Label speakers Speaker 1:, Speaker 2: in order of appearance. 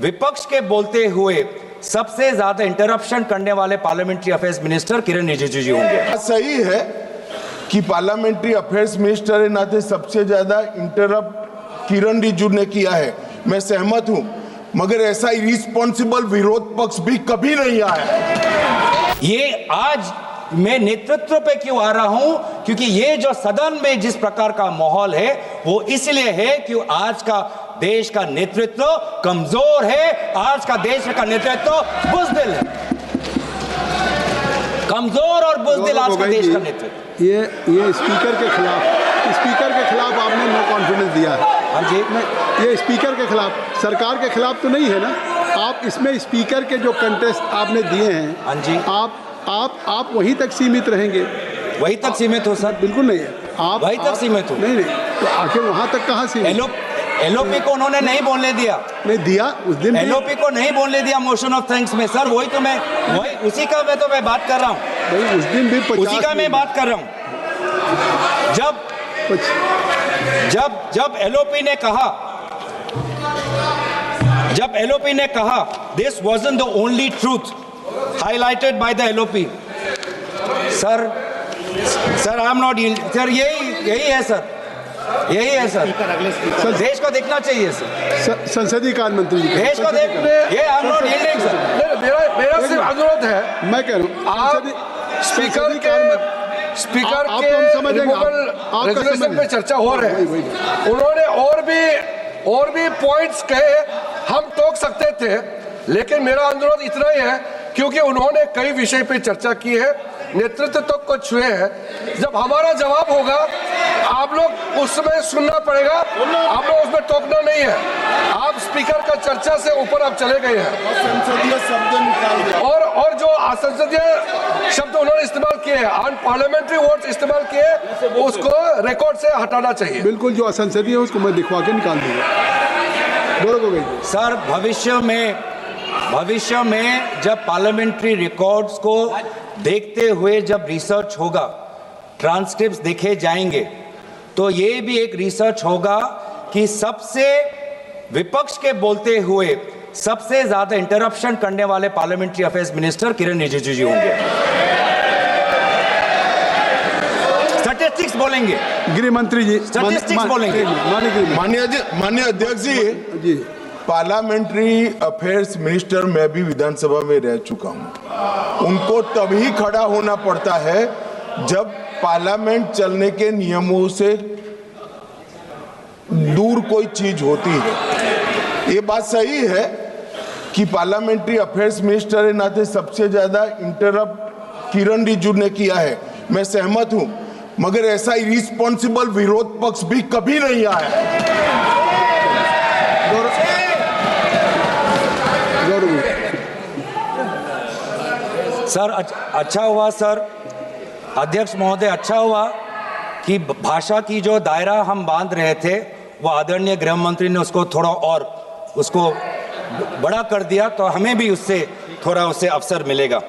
Speaker 1: विपक्ष के बोलते हुए सबसे ज्यादा इंटरप्शन करने वाले पार्लियामेंट्री अफेयर्स मिनिस्टर किरण रिजिजू जी होंगे।
Speaker 2: सही है कि पार्लियामेंट्री अफेयर्स मिनिस्टर के नाते सबसे ज्यादा इंटरप्ट किरण रिजिजू ने किया है, मैं सहमत हूं, मगर ऐसा इरिस्पॉन्सिबल विरोध पक्ष भी कभी नहीं आया।
Speaker 1: ये आज मैं नेतृत्व पे क्यों आ रहा हूं, क्योंकि ये जो सदन में जिस प्रकार का माहौल है वो इसलिए है कि आज का देश का नेतृत्व कमजोर है, आज का देश का नेतृत्व बुज़दिल है, कमजोर और बुज़दिल आज का देश का नेतृत्व।
Speaker 3: ये स्पीकर के खिलाफ आपने नो कॉन्फिडेंस दिया है।
Speaker 1: हाँ जी,
Speaker 3: ये स्पीकर के खिलाफ, सरकार के खिलाफ तो नहीं है ना। आप इसमें स्पीकर के जो कंटेस्ट आपने दिए हैं,
Speaker 1: हाँ जी,
Speaker 3: आप वहीं तक सीमित रहेंगे।
Speaker 1: वहीं तक सीमित हो सर?
Speaker 3: बिल्कुल नहीं है, आप
Speaker 1: वहीं तक सीमित हो।
Speaker 3: नहीं, तो आखिर वहाँ तक कहाँ सीमित?
Speaker 1: एलओपी को उन्होंने नहीं बोलने दिया,
Speaker 3: नहीं दिया उस दिन।
Speaker 1: एलओपी को नहीं बोलने दिया मोशन ऑफ थैंक्स में सर, वही उसी का मैं बात कर रहा हूँ।
Speaker 3: भाई उस दिन भी
Speaker 1: उसी का मैं बात कर रहा हूँ। जब एलओपी ने कहा this wasn't the only truth highlighted by the LOP, sir I am not, sir यही है सर, यही है सर, देश को देखना चाहिए सर,
Speaker 3: संसदीय कार्य मंत्री जी
Speaker 1: देश को देख, ये I am not yielding sir.
Speaker 3: मेरा सिर्फ अनुरोध है, मैं कह रहा हूँ आप स्पीकर के रेजोल्यूशन पे चर्चा हो रहे हैं,
Speaker 4: उन्होंने और भी पॉइंट्स कहे, हम टोक सकते थे, लेकिन मेरा अनुरोध इतना ही है क्योंकि उन्होंने कई विषय पे चर्चा की है, नेतृत्व तक को छुए हैं। जब हमारा जवाब होगा आप लोग उसमें सुनना पड़ेगा, आप लोग उसमें टोकना नहीं है। आप स्पीकर का चर्चा से ऊपर आप चले गए हैं
Speaker 2: संसदीय शब्द निकाल दिया
Speaker 4: और जो असंसदीय शब्द उन्होंने इस्तेमाल किए हैं, अनपार्लियामेंट्री वर्ड्स इस्तेमाल किए, उसको रिकॉर्ड से हटाना चाहिए।
Speaker 3: बिल्कुल, जो असंसदीय है उसको मैं दिखवा के निकाल दूंगा।
Speaker 1: सर भविष्य में जब पार्लियामेंट्री रिकॉर्ड्स को देखते हुए जब रिसर्च होगा, ट्रांसक्रिप्ट्स देखे जाएंगे, तो ये भी एक रिसर्च होगा कि सबसे विपक्ष के बोलते हुए सबसे ज्यादा इंटरप्शन करने वाले पार्लियामेंट्री अफेयर्स मिनिस्टर किरण रिजिजू जी होंगे। स्टैटिस्टिक्स बोलेंगे,
Speaker 3: गृह मंत्री जी
Speaker 1: स्टैटिस्टिक्स बोलेंगे।
Speaker 2: माननीय अध्यक्ष जी, पार्लियामेंट्री अफेयर्स मिनिस्टर मैं भी विधानसभा में रह चुका हूं। उनको तभी खड़ा होना पड़ता है जब पार्लियामेंट चलने के नियमों से दूर कोई चीज होती है। ये बात सही है कि पार्लियामेंट्री अफेयर्स मिनिस्टर के नाते सबसे ज्यादा इंटरप्ट किरण रिजिजू ने किया है, मैं सहमत हूं, मगर ऐसा इरिस्पॉन्सिबल विरोध पक्ष भी कभी नहीं आया।
Speaker 1: सर अच्छा हुआ सर, अध्यक्ष महोदय, अच्छा हुआ कि भाषा की जो दायरा हम बांध रहे थे वो आदरणीय गृह मंत्री ने उसको थोड़ा और उसको बड़ा कर दिया, तो हमें भी उससे थोड़ा अवसर मिलेगा।